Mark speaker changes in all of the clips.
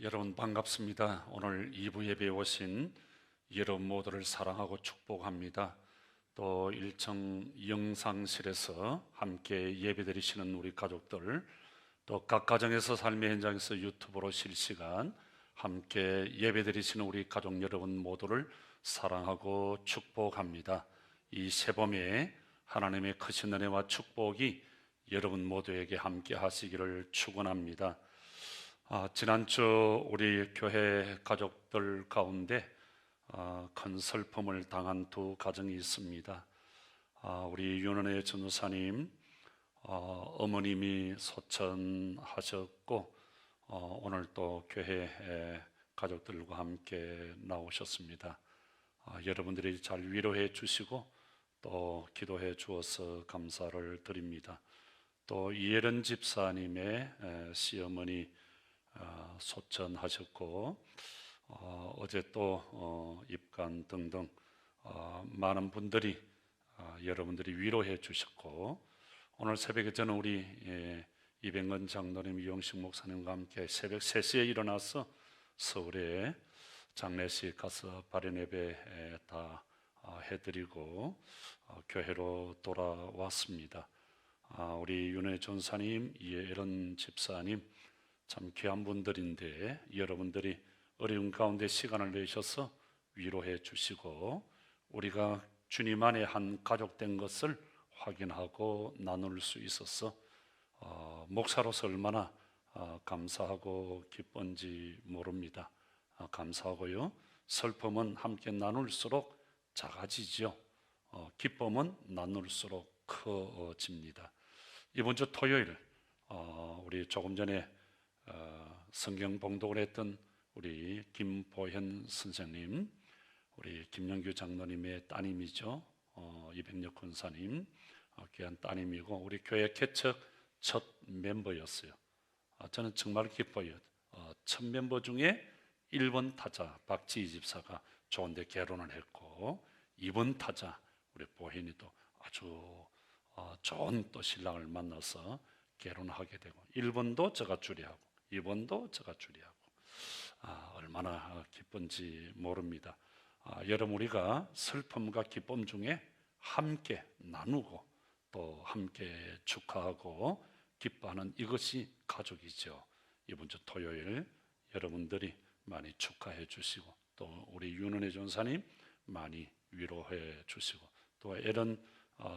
Speaker 1: 여러분 반갑습니다. 오늘 2부 예배에 오신 여러분 모두를 사랑하고 축복합니다. 또 일청 영상실에서 함께 예배드리시는 우리 가족들, 또 각 가정에서 삶의 현장에서 유튜브로 실시간 함께 예배드리시는 우리 가족 여러분 모두를 사랑하고 축복합니다. 이 새봄에 하나님의 크신 은혜와 축복이 여러분 모두에게 함께 하시기를 축원합니다. 지난주 우리 교회 가족들 가운데 큰 슬픔을 당한 두 가정이 있습니다. 우리 윤은혜 전도사님 어머님이 소천하셨고 오늘 또 교회 가족들과 함께 나오셨습니다. 여러분들이 잘 위로해 주시고 또 기도해 주어서 감사를 드립니다. 또 이혜련 집사님의 시어머니 소천하셨고 어제 또 입간 등등 많은 분들이 여러분들이 위로해 주셨고, 오늘 새벽에 저는 우리 이병건 장로님, 이용식 목사님과 함께 새벽 3시에 일어나서 서울에 장례식 가서 발연 예배 다 해드리고 교회로 돌아왔습니다. 우리 윤혜 전사님, 이혜련 집사님 참 귀한 분들인데 여러분들이 어려운 가운데 시간을 내셔서 위로해 주시고 우리가 주님 안에 한 가족 된 것을 확인하고 나눌 수 있어서 목사로서 얼마나 감사하고 기쁜지 모릅니다. 감사하고요. 슬픔은 함께 나눌수록 작아지죠. 기쁨은 나눌수록 커집니다. 이번 주 토요일 우리 조금 전에 성경 봉독을 했던 우리 김보현 선생님, 우리 김영규 장로님의 따님이죠. 이백력 권사님 귀한 따님이고 우리 교회 개척 첫 멤버였어요. 저는 정말 기뻐요. 첫 멤버 중에 1번 타자 박지희 집사가 좋은데 결혼을 했고 2번 타자 우리 보현이도 아주 좋은 또 신랑을 만나서 결혼하게 되고 1번도 저가 주례하고 2번도 저가 주례하고 얼마나 기쁜지 모릅니다. 여러분, 우리가 슬픔과 기쁨 중에 함께 나누고 또 함께 축하하고 기뻐하는 이것이 가족이죠. 이번 주 토요일 여러분들이 많이 축하해 주시고 또 우리 윤은혜 전사님 많이 위로해 주시고 또 에런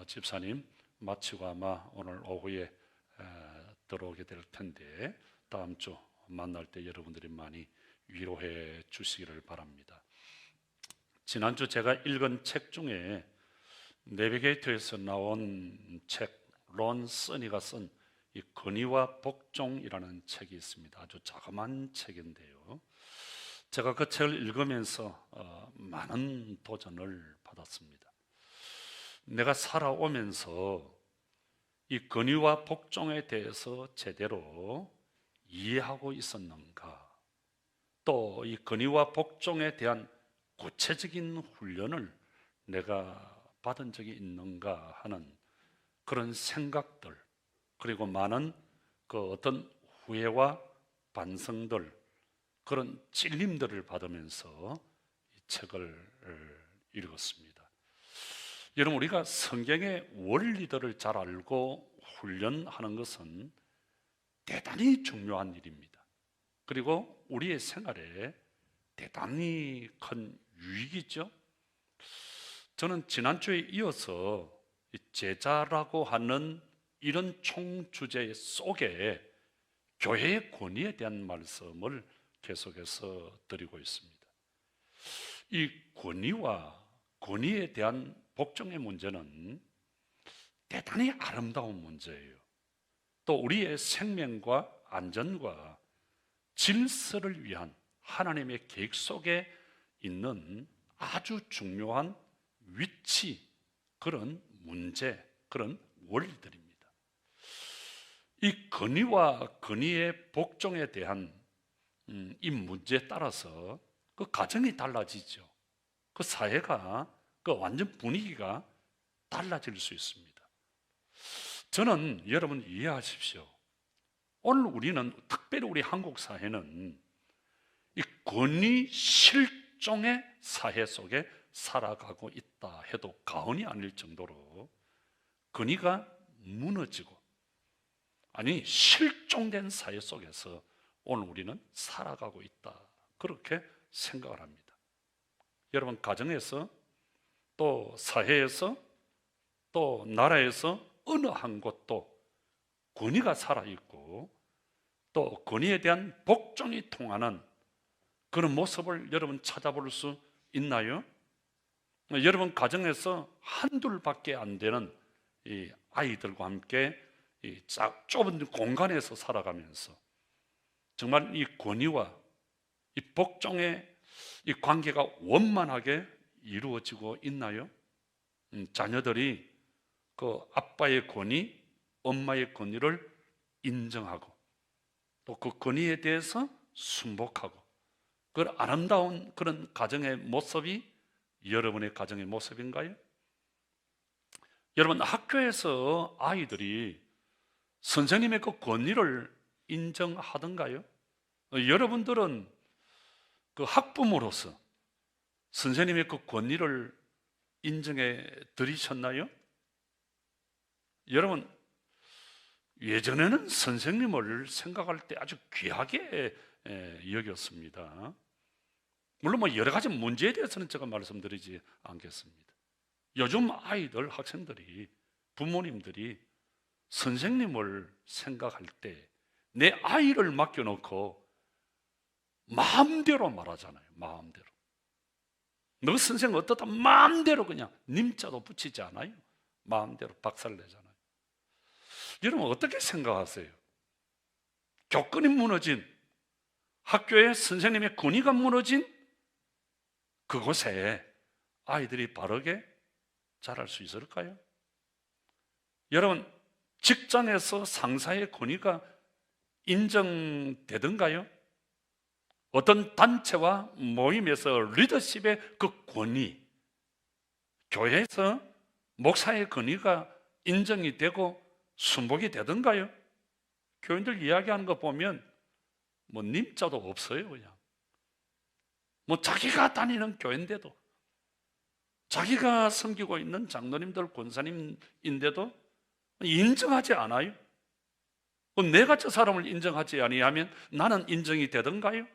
Speaker 1: 집사님 마치고 아마 오늘 오후에 들어오게 될 텐데 다음 주 만날 때 여러분들이 많이 위로해 주시기를 바랍니다. 지난주 제가 읽은 책 중에 내비게이터에서 나온 책, 론 써니가 쓴 이 건의와 복종이라는 책이 있습니다. 아주 자그마한 책인데요. 제가 그 책을 읽으면서 많은 도전을 받았습니다. 내가 살아오면서 이 건의와 복종에 대해서 제대로 이해하고 있었는가? 또 이 건의와 복종에 대한 구체적인 훈련을 내가 받은 적이 있는가 하는 그런 생각들, 그리고 많은 그 어떤 후회와 반성들, 그런 찔림들을 받으면서 이 책을 읽었습니다. 여러분, 우리가 성경의 원리들을 잘 알고 훈련하는 것은 대단히 중요한 일입니다. 그리고 우리의 생활에 대단히 큰 유익이죠. 저는 지난주에 이어서 제자라고 하는 이런 총주제 속에 교회의 권위에 대한 말씀을 계속해서 드리고 있습니다. 이 권위에 대한 복종의 문제는 대단히 아름다운 문제예요. 또 우리의 생명과 안전과 질서를 위한 하나님의 계획 속에 있는 아주 중요한 위치, 그런 문제, 그런 원리들입니다. 이 건의와 건의의 복종에 대한 이 문제에 따라서 그 가정이 달라지죠. 그 사회가, 그 완전 분위기가 달라질 수 있습니다. 저는 여러분 이해하십시오. 오늘 우리는, 특별히 우리 한국 사회는 이 권위 실종의 사회 속에 살아가고 있다 해도 과언이 아닐 정도로 권위가 무너지고, 아니 실종된 사회 속에서 오늘 우리는 살아가고 있다, 그렇게 생각을 합니다. 여러분, 가정에서 또 사회에서 또 나라에서 어느 한 곳도 권위가 살아있고 또 권위에 대한 복종이 통하는 그런 모습을 여러분 찾아볼 수 있나요? 여러분 가정에서 한둘밖에 안 되는 이 아이들과 함께 이 좁은 공간에서 살아가면서 정말 이 권위와 이 복종의 이 관계가 원만하게 이루어지고 있나요? 자녀들이 그 아빠의 권위, 엄마의 권위를 인정하고 또 그 권위에 대해서 순복하고, 그 아름다운 그런 가정의 모습이 여러분의 가정의 모습인가요? 여러분, 학교에서 아이들이 선생님의 그 권위를 인정하던가요? 여러분들은 그 학부모로서 선생님의 그 권위를 인정해 드리셨나요? 여러분, 예전에는 선생님을 생각할 때 아주 귀하게 여겼습니다. 물론 뭐 여러 가지 문제에 대해서는 제가 말씀드리지 않겠습니다. 요즘 아이들, 학생들이, 부모님들이 선생님을 생각할 때 내 아이를 맡겨놓고 마음대로 말하잖아요. 마음대로. 너 선생 어떻다 마음대로 그냥 님자도 붙이지 않아요. 마음대로 박살내잖아요. 여러분 어떻게 생각하세요? 교권이 무너진, 학교에 선생님의 권위가 무너진 그곳에 아이들이 바르게 자랄 수 있을까요? 여러분, 직장에서 상사의 권위가 인정되던가요? 어떤 단체와 모임에서 리더십의 그 권위, 교회에서 목사의 권위가 인정이 되고 순복이 되던가요? 교인들 이야기하는 거 보면 뭐 님자도 없어요. 그냥 뭐 자기가 다니는 교회인데도, 자기가 섬기고 있는 장로님들, 권사님인데도 인정하지 않아요. 그럼 내가 저 사람을 인정하지 아니하면 나는 인정이 되던가요?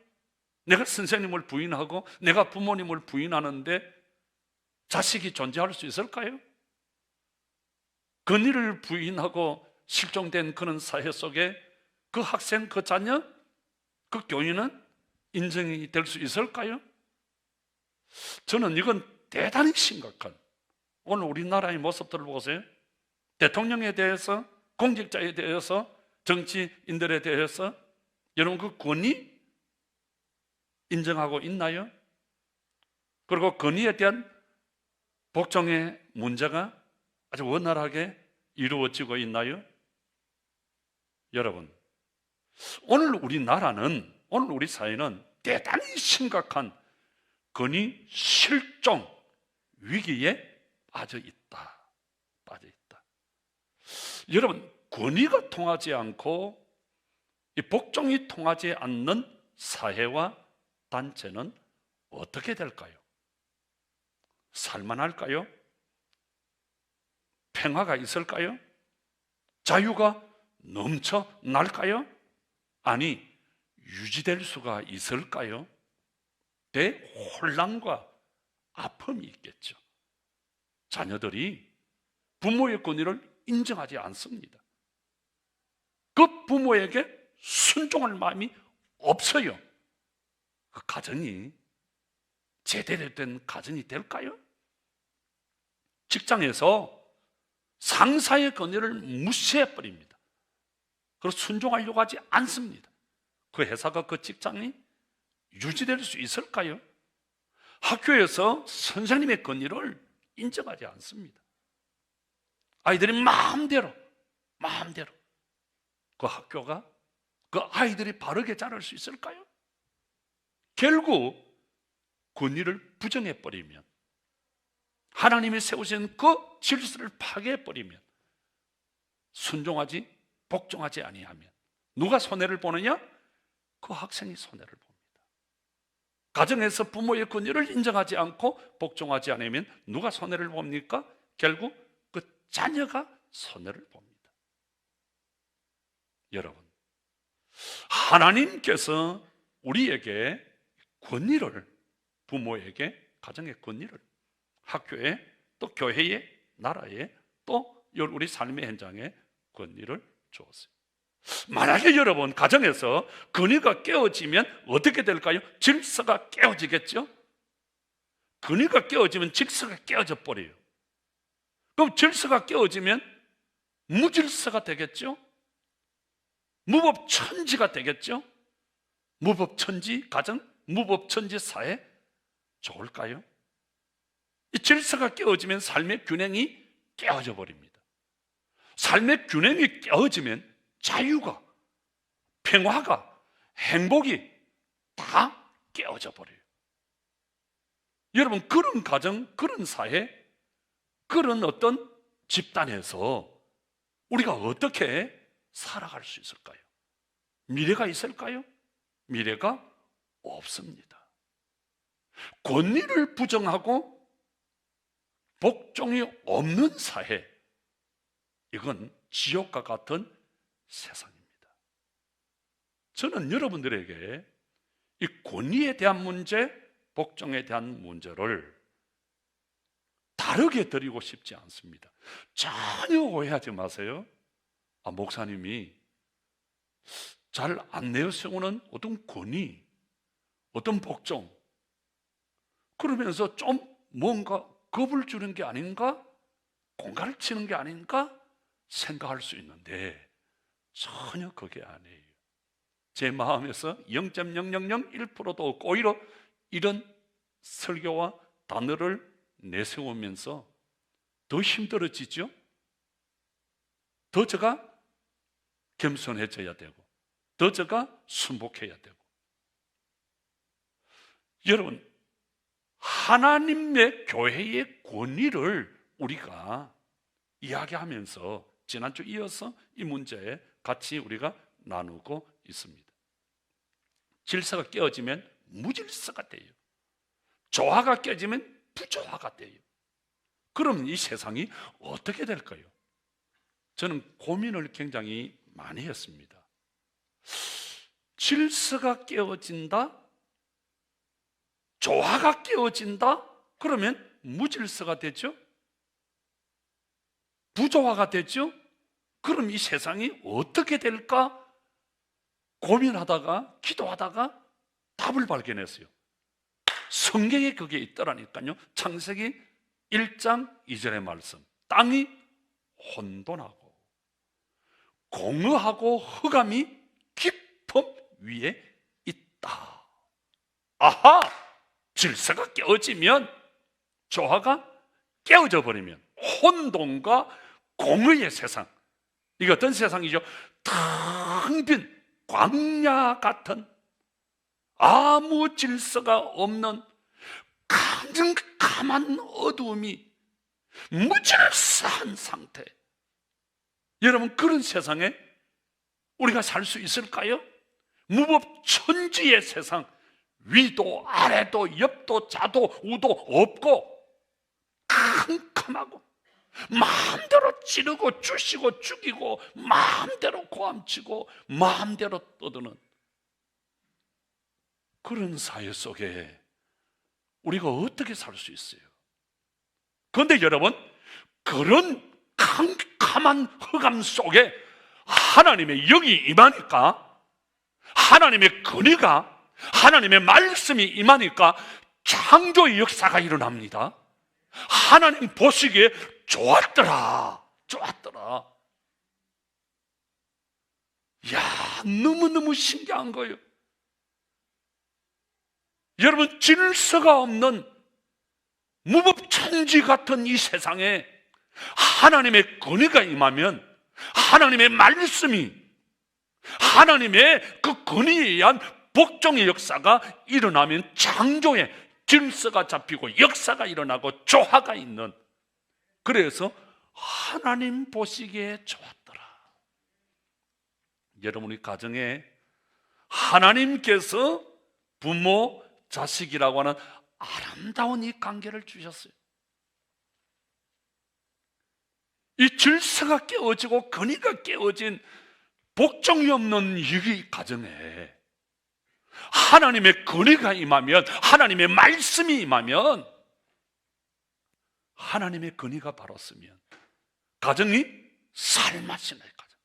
Speaker 1: 내가 선생님을 부인하고 내가 부모님을 부인하는데 자식이 존재할 수 있을까요? 권위를 부인하고 실종된 그런 사회 속에 그 학생, 그 자녀, 그 교인은 인정이 될 수 있을까요? 저는 이건 대단히 심각한, 오늘 우리나라의 모습들을 보세요. 대통령에 대해서, 공직자에 대해서, 정치인들에 대해서 여러분 그 권위 인정하고 있나요? 그리고 권위에 대한 복종의 문제가 아주 원활하게 이루어지고 있나요? 여러분, 오늘 우리나라는, 오늘 우리 사회는 대단히 심각한 권위 실종 위기에 빠져 있다. 여러분, 권위가 통하지 않고 이 복종이 통하지 않는 사회와 단체는 어떻게 될까요? 살만할까요? 평화가 있을까요? 자유가 넘쳐날까요? 아니, 유지될 수가 있을까요? 대혼란과 아픔이 있겠죠. 자녀들이 부모의 권위를 인정하지 않습니다. 그 부모에게 순종할 마음이 없어요. 그 가정이 제대로 된 가정이 될까요? 직장에서 상사의 권위를 무시해버립니다. 그리고 순종하려고 하지 않습니다. 그 회사가, 그 직장이 유지될 수 있을까요? 학교에서 선생님의 권위를 인정하지 않습니다. 아이들이 마음대로 그 학교가, 그 아이들이 바르게 자랄 수 있을까요? 결국 권위를 부정해버리면, 하나님이 세우신 그 질서를 파괴해버리면, 순종하지, 복종하지 아니하면 누가 손해를 보느냐? 그 학생이 손해를 봅니다. 가정에서 부모의 권위를 인정하지 않고 복종하지 않으면 누가 손해를 봅니까? 결국 그 자녀가 손해를 봅니다. 여러분, 하나님께서 우리에게 권위를, 부모에게 가정의 권위를, 학교에, 또 교회에, 나라에, 또 우리 삶의 현장에 권위를 주었어요. 만약에 여러분 가정에서 권위가 깨어지면 어떻게 될까요? 질서가 깨어지겠죠? 권위가 깨어지면 질서가 깨어져 버려요. 그럼 질서가 깨어지면 무질서가 되겠죠? 무법천지가 되겠죠? 무법천지 가정, 무법천지 사회 좋을까요? 이 질서가 깨어지면 삶의 균형이 깨어져 버립니다. 삶의 균형이 깨어지면 자유가, 평화가, 행복이 다 깨어져 버려요. 여러분, 그런 가정, 그런 사회, 그런 어떤 집단에서 우리가 어떻게 살아갈 수 있을까요? 미래가 있을까요? 미래가 없습니다. 권위를 부정하고 복종이 없는 사회, 이건 지옥과 같은 세상입니다. 저는 여러분들에게 이 권위에 대한 문제, 복종에 대한 문제를 다르게 드리고 싶지 않습니다. 전혀 오해하지 마세요. 목사님이 잘 안 내세우는 어떤 권위, 어떤 복종, 그러면서 좀 뭔가 겁을 주는 게 아닌가, 공갈을 치는 게 아닌가 생각할 수 있는데 전혀 그게 아니에요. 제 마음에서 0.0001%도 없고 오히려 이런 설교와 단어를 내세우면서 더 힘들어지죠? 더 제가 겸손해져야 되고, 더 제가 순복해야 되고. 여러분, 하나님의 교회의 권위를 우리가 이야기하면서 지난주 이어서 이 문제에 같이 우리가 나누고 있습니다. 질서가 깨어지면 무질서가 돼요. 조화가 깨지면 부조화가 돼요. 그럼 이 세상이 어떻게 될까요? 저는 고민을 굉장히 많이 했습니다. 질서가 깨어진다? 조화가 깨어진다? 그러면 무질서가 되죠? 부조화가 되죠? 그럼 이 세상이 어떻게 될까? 고민하다가, 기도하다가 답을 발견했어요. 성경에 그게 있더라니까요. 창세기 1장 2절의 말씀. 땅이 혼돈하고 공허하고 흑암이 깊음 위에 있다. 아하! 질서가 깨어지면, 조화가 깨어져 버리면 혼돈과 공허의 세상, 이게 어떤 세상이죠? 텅 빈 광야 같은, 아무 질서가 없는 캄캄한 어두움이 무질서한 상태. 여러분, 그런 세상에 우리가 살 수 있을까요? 무법천지의 세상, 위도 아래도 옆도 좌도 우도 없고 캄캄하고 마음대로 찌르고 주시고 죽이고 마음대로 고함치고 마음대로 떠드는 그런 사회 속에 우리가 어떻게 살 수 있어요? 그런데 여러분, 그런 캄캄한 흑암 속에 하나님의 영이 임하니까, 하나님의 권위가, 하나님의 말씀이 임하니까 창조의 역사가 일어납니다. 하나님 보시기에 좋았더라. 이야, 너무너무 신기한 거예요. 여러분, 질서가 없는 무법천지 같은 이 세상에 하나님의 권위가 임하면, 하나님의 말씀이, 하나님의 그 권위에 의한 복종의 역사가 일어나면 창조의 질서가 잡히고 역사가 일어나고 조화가 있는, 그래서 하나님 보시기에 좋았더라. 여러분, 우리 가정에 하나님께서 부모, 자식이라고 하는 아름다운 이 관계를 주셨어요. 이 질서가 깨어지고 근위가 깨어진 복종이 없는 이 가정에 하나님의 근위가 임하면, 하나님의 말씀이 임하면, 하나님의 근위가 바로 쓰면 가정이 살맛이 나요. 가정.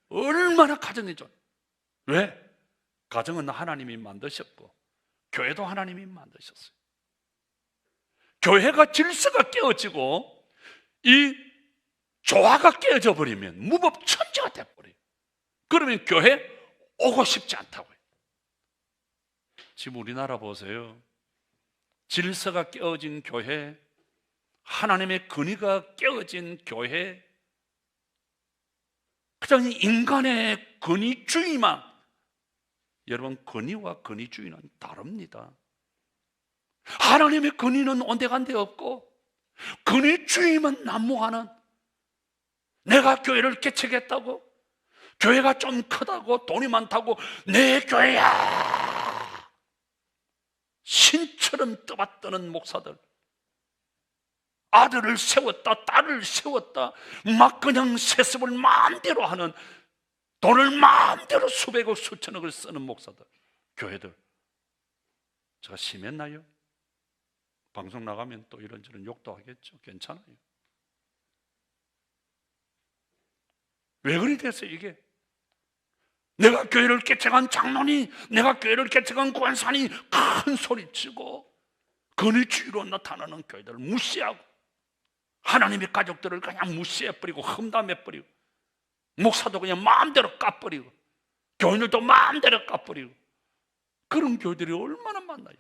Speaker 1: 얼마나 가정이 좋아요. 왜? 가정은 하나님이 만드셨고 교회도 하나님이 만드셨어요. 교회가 질서가 깨어지고 이 조화가 깨어져 버리면 무법천지가 돼버려요. 그러면 교회 오고 싶지 않다고요. 지금 우리나라 보세요. 질서가 깨어진 교회, 하나님의 근위가 깨어진 교회, 그냥 인간의 근위주의만. 여러분, 근위와 근위주의는 다릅니다. 하나님의 근위는 온데간데 없고 근위주의만 난무하는, 내가 교회를 개척했다고, 교회가 좀 크다고, 돈이 많다고 내 교회야 신처럼 떠받드는 목사들, 아들을 세웠다 딸을 세웠다 막 그냥 세습을 마음대로 하는, 돈을 마음대로 수백억 수천억을 쓰는 목사들, 교회들. 제가 심했나요? 방송 나가면 또 이런저런 욕도 하겠죠. 괜찮아요. 왜 그리 됐어요 이게? 내가 교회를 개척한 장로니, 내가 교회를 개척한 권사니 큰 소리치고 근위주의로 나타나는 교회들을 무시하고 하나님의 가족들을 그냥 무시해버리고 험담해버리고 목사도 그냥 마음대로 까버리고 교인들도 마음대로 까버리고, 그런 교회들이 얼마나 많나요?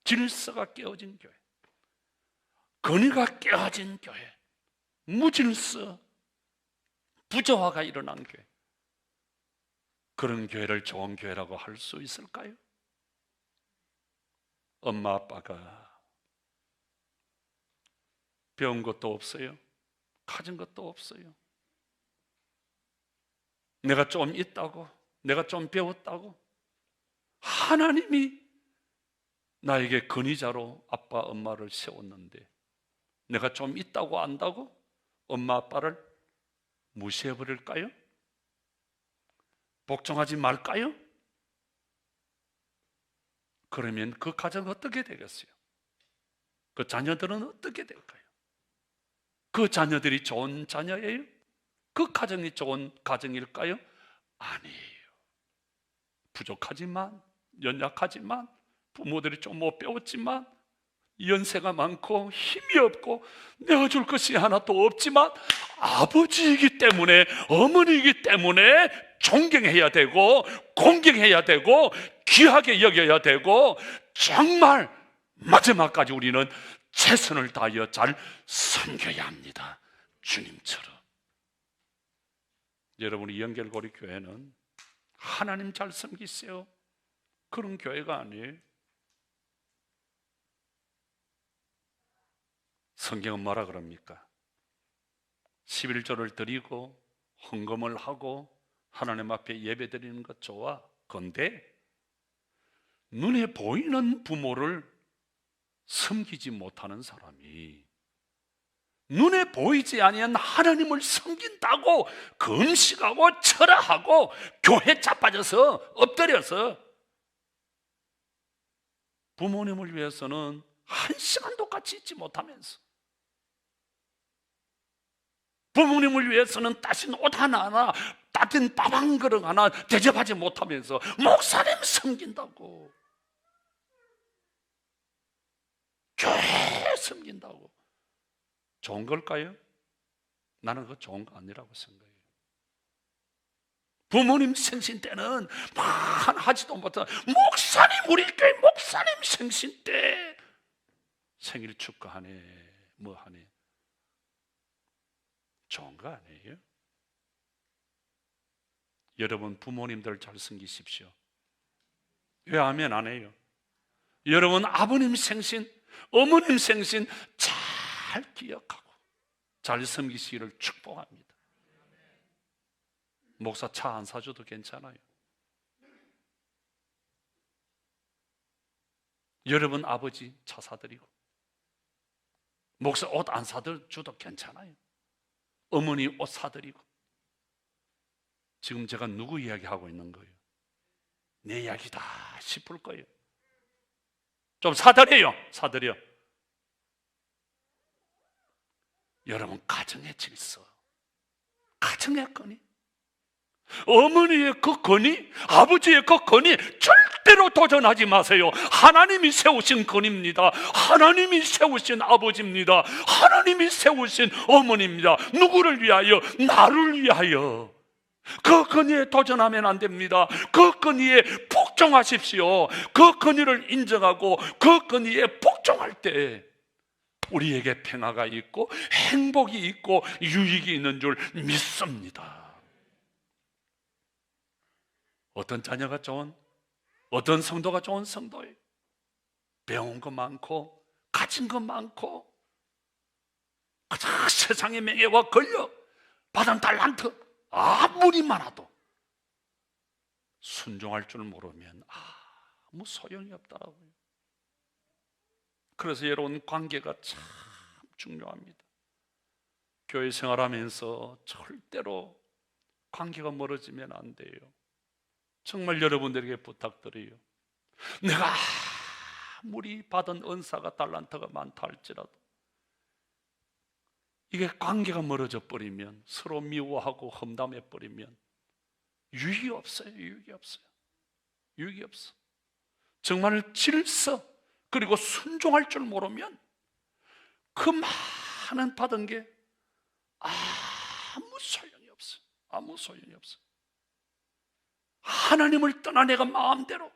Speaker 1: 질서가 깨어진 교회, 근위가 깨어진 교회, 무질서 부조화가 일어난 교회, 그런 교회를 좋은 교회라고 할 수 있을까요? 엄마 아빠가 배운 것도 없어요. 가진 것도 없어요. 내가 좀 있다고, 내가 좀 배웠다고 하나님이 나에게 근위자로 아빠 엄마를 세웠는데 내가 좀 있다고 안다고 엄마 아빠를 무시해버릴까요? 복종하지 말까요? 그러면 그 가정은 어떻게 되겠어요? 그 자녀들은 어떻게 될까요? 그 자녀들이 좋은 자녀예요? 그 가정이 좋은 가정일까요? 아니에요. 부족하지만, 연약하지만, 부모들이 좀 못 배웠지만, 연세가 많고 힘이 없고 내어줄 것이 하나도 없지만 아버지이기 때문에, 어머니이기 때문에 존경해야 되고 공경해야 되고 귀하게 여겨야 되고, 정말 마지막까지 우리는 최선을 다하여 잘 섬겨야 합니다. 주님처럼. 여러분이 연결고리 교회는 하나님 잘 섬기세요 그런 교회가 아니에요. 성경은 뭐라 그럽니까? 11조를 드리고 헌금을 하고 하나님 앞에 예배 드리는 것 좋아. 그런데 눈에 보이는 부모를 섬기지 못하는 사람이 눈에 보이지 아니한 하나님을 섬긴다고 금식하고 철야하고 교회 자빠져서 엎드려서 부모님을 위해서는 한 시간도 같이 있지 못하면서, 부모님을 위해서는 따신 옷 하나하나, 따뜻한 밥 한 그릇 하나 대접하지 못하면서 목사님 섬긴다고, 교회 섬긴다고. 좋은 걸까요? 나는 그거 좋은 거 아니라고 생각해요. 부모님 생신 때는 만 하지도 못한 목사님, 우리 교회 목사님 생신 때 생일 축하하네, 뭐 하네. 좋은 거 아니에요? 여러분 부모님들 잘 섬기십시오. 왜 아멘 안 해요? 여러분 아버님 생신, 어머님 생신 잘 기억하고 잘 섬기시기를 축복합니다. 목사 차 안 사줘도 괜찮아요. 여러분 아버지 차 사드리고, 목사 옷 안 사줘도 괜찮아요. 어머니 옷 사드리고. 지금 제가 누구 이야기하고 있는 거예요? 내 이야기다 싶을 거예요. 좀 사드려요. 사드려. 여러분 가정의 질서, 가정의 건의, 어머니의 그 건의, 아버지의 그 건의 절대로 도전하지 마세요. 하나님이 세우신 건의입니다. 하나님이 세우신 아버지입니다. 하나님이 세우신 어머니입니다. 누구를 위하여? 나를 위하여. 그 건의에 도전하면 안 됩니다. 그 건의에 복종하십시오. 그 건의를 인정하고 그 건의에 복종할 때 우리에게 평화가 있고 행복이 있고 유익이 있는 줄 믿습니다. 어떤 자녀가 좋은, 어떤 성도가 좋은 성도예요. 배운 거 많고 가진 거 많고 세상의 명예와 권력, 받은 달란트 아무리 많아도 순종할 줄 모르면 아무 소용이 없더라고요. 그래서 여러분 관계가 참 중요합니다. 교회 생활하면서 절대로 관계가 멀어지면 안 돼요. 정말 여러분들에게 부탁드려요. 내가 아무리 받은 은사가 달란트가 많다 할지라도 이게 관계가 멀어져 버리면, 서로 미워하고 험담해 버리면 유익이 없어요. 유익이 없어요. 유익이 없어. 정말 질서 그리고 순종할 줄 모르면 그 많은 받은 게 아무 소용이 없어요. 아무 소용이 없어요. 하나님을 떠나 내가 마음대로,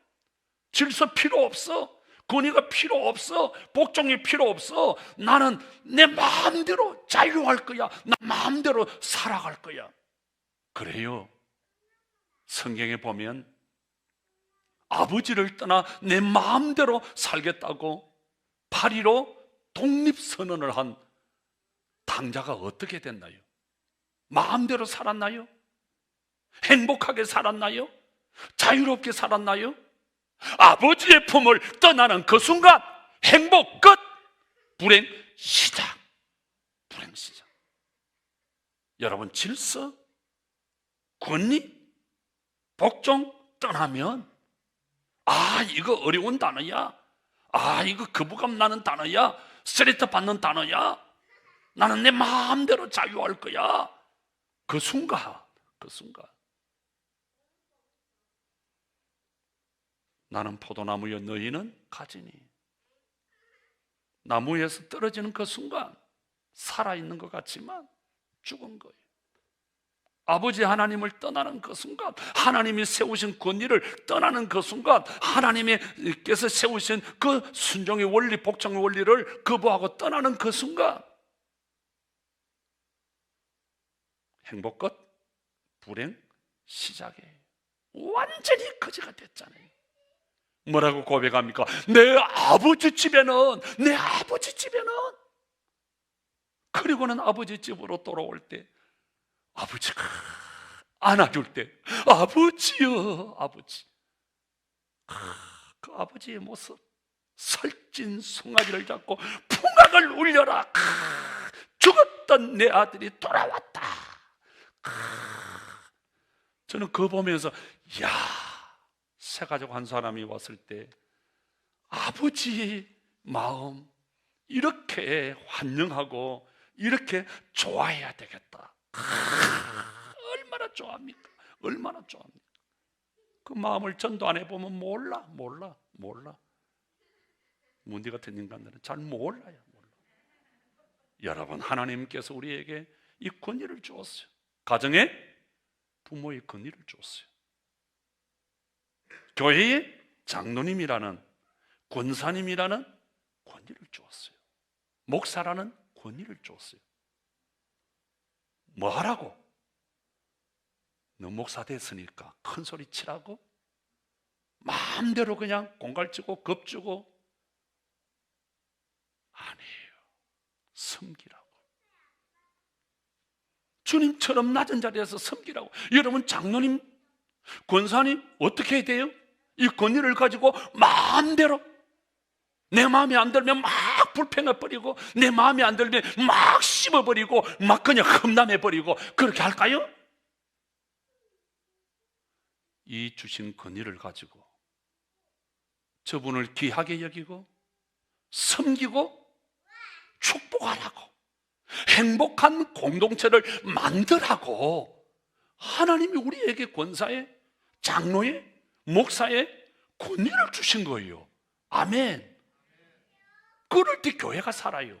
Speaker 1: 질서 필요 없어, 권위가 필요 없어, 복종이 필요 없어, 나는 내 마음대로 자유할 거야, 나 마음대로 살아갈 거야. 그래요. 성경에 보면 아버지를 떠나 내 마음대로 살겠다고 8.15 독립선언을 한 당자가 어떻게 됐나요? 마음대로 살았나요? 행복하게 살았나요? 자유롭게 살았나요? 아버지의 품을 떠나는 그 순간 행복 끝, 불행 시작. 불행 시작. 여러분 질서, 권리, 복종 떠나면 이거 어려운 단어야, 이거 거부감 나는 단어야, 스트레스 받는 단어야, 나는 내 마음대로 자유할 거야. 그 순간 나는 포도나무여 너희는 가지니. 나무에서 떨어지는 그 순간 살아있는 것 같지만 죽은 거예요. 아버지 하나님을 떠나는 그 순간, 하나님이 세우신 권위를 떠나는 그 순간, 하나님께서 세우신 그 순종의 원리, 복종의 원리를 거부하고 떠나는 그 순간 행복 끝, 불행 시작이에요. 완전히 거지가 됐잖아요. 뭐라고 고백합니까? 내 아버지 집에는 그리고는 아버지 집으로 돌아올 때 아버지가 안아줄 때 아버지요, 아버지. 그 아버지의 모습, 살찐 송아지를 잡고 풍악을 울려라. 죽었던 내 아들이 돌아왔다. 저는 그거 보면서 새가족 한 사람이 왔을 때 아버지의 마음 이렇게 환영하고 이렇게 좋아해야 되겠다. 얼마나 좋아합니까? 얼마나 좋아합니까? 그 마음을 전도 안 해보면 몰라. 문디 같은 인간들은 잘 몰라요. 여러분, 하나님께서 우리에게 이 권위를 주었어요. 가정에 부모의 권위를 주었어요. 교회에 장로님이라는, 권사님이라는 권위를 주었어요. 목사라는 권위를 주었어요. 뭐 하라고? 너 목사 됐으니까 큰 소리 치라고? 마음대로 그냥 공갈치고 겁주고? 아니에요. 섬기라고. 주님처럼 낮은 자리에서 섬기라고. 여러분, 장로님, 권사님 어떻게 해야 돼요? 이 권위를 가지고 마음대로 내 마음에 안 들면 막 불평해버리고, 내 마음에 안 들면 막 씹어버리고, 막 그냥 험담해버리고, 그렇게 할까요? 이 주신 권위를 가지고 저분을 귀하게 여기고 섬기고 축복하라고, 행복한 공동체를 만들라고 하나님이 우리에게 권사에, 장로에, 목사에 권위를 주신 거예요. 아멘. 그럴 때 교회가 살아요.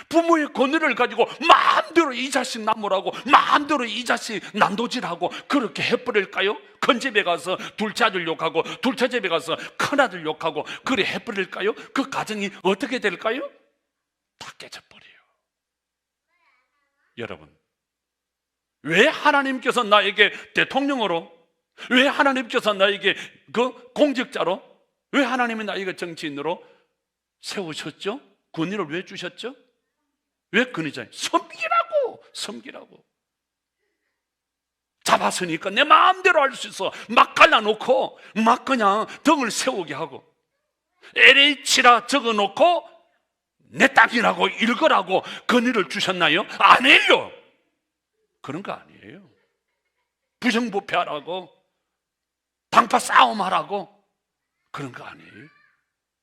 Speaker 1: 부모의 권위를 가지고 마음대로 이 자식 나무라고, 마음대로 이 자식 난도질하고 그렇게 해버릴까요? 큰 집에 가서 둘째 아들 욕하고, 둘째 집에 가서 큰 아들 욕하고 그래 해버릴까요? 그 가정이 어떻게 될까요? 다 깨져버려요. 여러분, 왜 하나님께서 나에게 대통령으로, 왜 하나님께서 나에게 그 공직자로, 왜 하나님이 나에게 정치인으로 세우셨죠? 권위를 왜 주셨죠? 왜 권위자예요? 섬기라고, 섬기라고. 잡았으니까 내 마음대로 할 수 있어. 막 갈라놓고 막 그냥 등을 세우게 하고, LH라 적어놓고 내 땅이라고 읽으라고 권위를 주셨나요? 아니에요. 그런 거 아니에요. 부정부패하라고, 당파 싸움하라고, 그런 거 아니에요.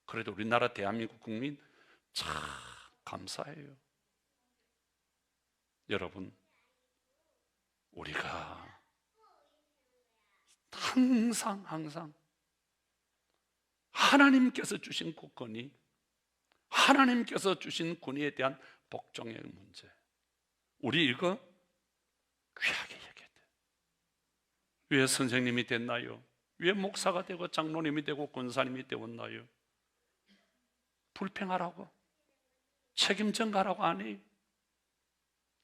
Speaker 1: 그래도 우리나라 대한민국 국민 참 감사해요. 여러분, 우리가 항상 하나님께서 주신 권위, 하나님께서 주신 권위에 대한 복종의 문제, 우리 이거 귀하게 여겨야 돼. 왜 선생님이 됐나요? 왜 목사가 되고 장로님이 되고 권사님이 되었나요? 불평하라고, 책임 전가라고 아니,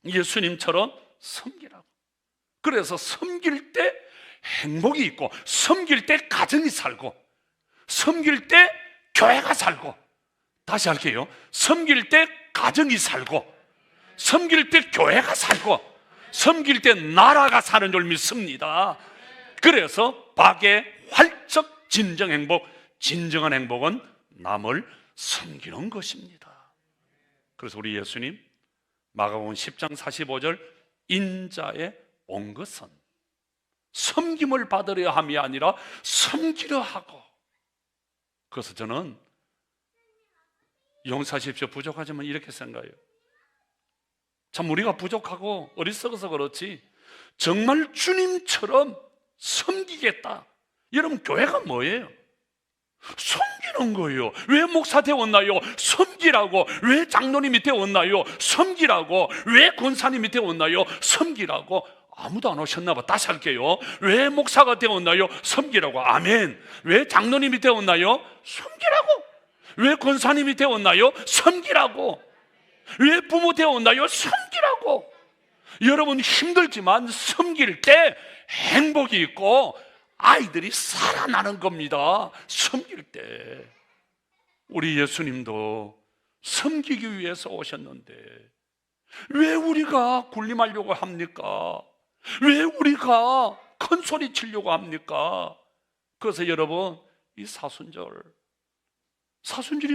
Speaker 1: 예수님처럼 섬기라고. 그래서 섬길 때 행복이 있고, 섬길 때 가정이 살고, 섬길 때 교회가 살고, 다시 할게요. 섬길 때 가정이 살고, 섬길 때 교회가 살고, 섬길 때 나라가 사는 줄 믿습니다. 그래서 박의 활적 진정 행복, 진정한 행복은 남을 섬기는 것입니다. 그래서 우리 예수님 마가복음 10장 45절, 인자에 온 것은 섬김을 받으려 함이 아니라 섬기려 하고. 그래서 저는 용서하십시오, 부족하지만 이렇게 생각해요. 참 우리가 부족하고 어리석어서 그렇지, 정말 주님처럼 섬기겠다. 여러분, 교회가 뭐예요? 섬기는 거예요. 왜 목사 되었나요? 섬기라고. 왜 장로님이 되었나요? 섬기라고. 왜 권사님이 되었나요? 섬기라고. 아무도 안 오셨나 봐. 다시 할게요. 왜 목사가 되었나요? 섬기라고. 아멘. 왜 장로님이 되었나요? 섬기라고. 왜 권사님이 되었나요? 섬기라고. 왜 부모 되었나요? 섬기라고. 여러분, 힘들지만 섬길 때 행복이 있고 아이들이 살아나는 겁니다. 섬길 때. 우리 예수님도 섬기기 위해서 오셨는데 왜 우리가 군림하려고 합니까? 왜 우리가 큰 소리 치려고 합니까? 그래서 여러분, 이 사순절이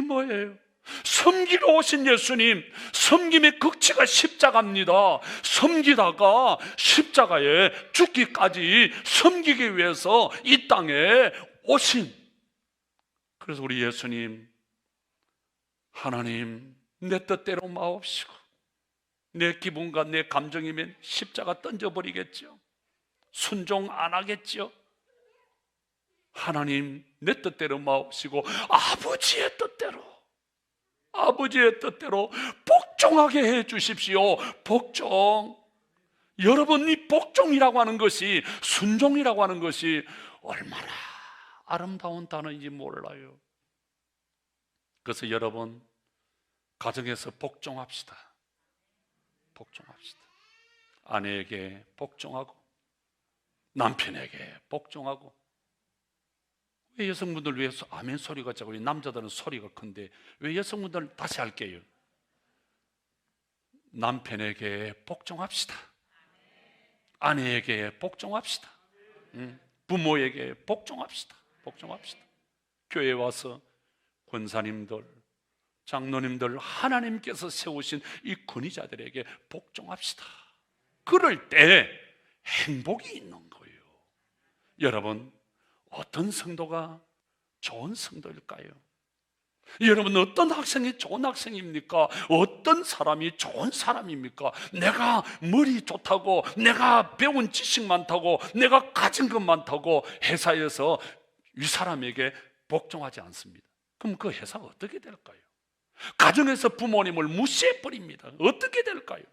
Speaker 1: 뭐예요? 섬기러 오신 예수님, 섬김의 극치가 십자가입니다. 섬기다가 십자가에 죽기까지 섬기기 위해서 이 땅에 오신, 그래서 우리 예수님, 하나님 내 뜻대로 마옵시고, 내 기분과 내 감정이면 십자가 던져버리겠죠. 순종 안 하겠죠. 하나님 내 뜻대로 마옵시고 아버지의 뜻대로 복종하게 해 주십시오. 복종. 여러분, 이 복종이라고 하는 것이, 순종이라고 하는 것이 얼마나 아름다운 단어인지 몰라요. 그래서 여러분, 가정에서 복종합시다. 복종합시다. 아내에게 복종하고, 남편에게 복종하고. 왜 여성분들 위해서 아멘 소리가 작고 남자들은 소리가 큰데 왜 여성분들, 다시 할게요. 남편에게 복종합시다. 아내에게 복종합시다. 부모에게 복종합시다. 교회에 와서 권사님들, 장로님들, 하나님께서 세우신 이 권위자들에게 복종합시다. 그럴 때 행복이 있는 거예요. 여러분, 어떤 성도가 좋은 성도일까요? 여러분, 어떤 학생이 좋은 학생입니까? 어떤 사람이 좋은 사람입니까? 내가 머리 좋다고, 내가 배운 지식 많다고, 내가 가진 것 많다고 회사에서 이 사람에게 복종하지 않습니다. 그럼 그 회사가 어떻게 될까요? 가정에서 부모님을 무시해버립니다. 어떻게 될까요?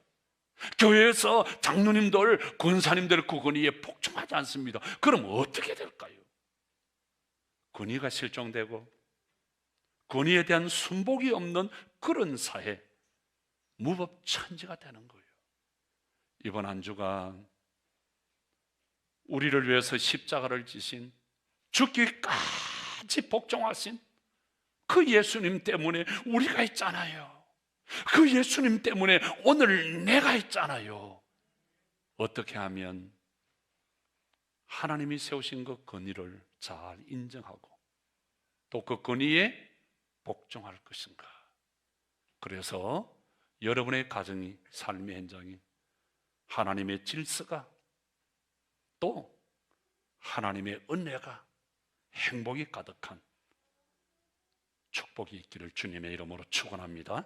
Speaker 1: 교회에서 장로님들, 권사님들 그 권위에 복종하지 않습니다. 그럼 어떻게 될까요? 권위가 실종되고 권위에 대한 순복이 없는 그런 사회, 무법천지가 되는 거예요. 이번 한 주간 우리를 위해서 십자가를 지신, 죽기까지 복종하신 그 예수님 때문에 우리가 있잖아요. 그 예수님 때문에 오늘 내가 있잖아요. 어떻게 하면 하나님이 세우신 그 권위를 잘 인정하고 또 그 권위에 복종할 것인가? 그래서 여러분의 가정이, 삶의 현장이 하나님의 질서가 또 하나님의 은혜가, 행복이 가득한 축복이 있기를 주님의 이름으로 축원합니다.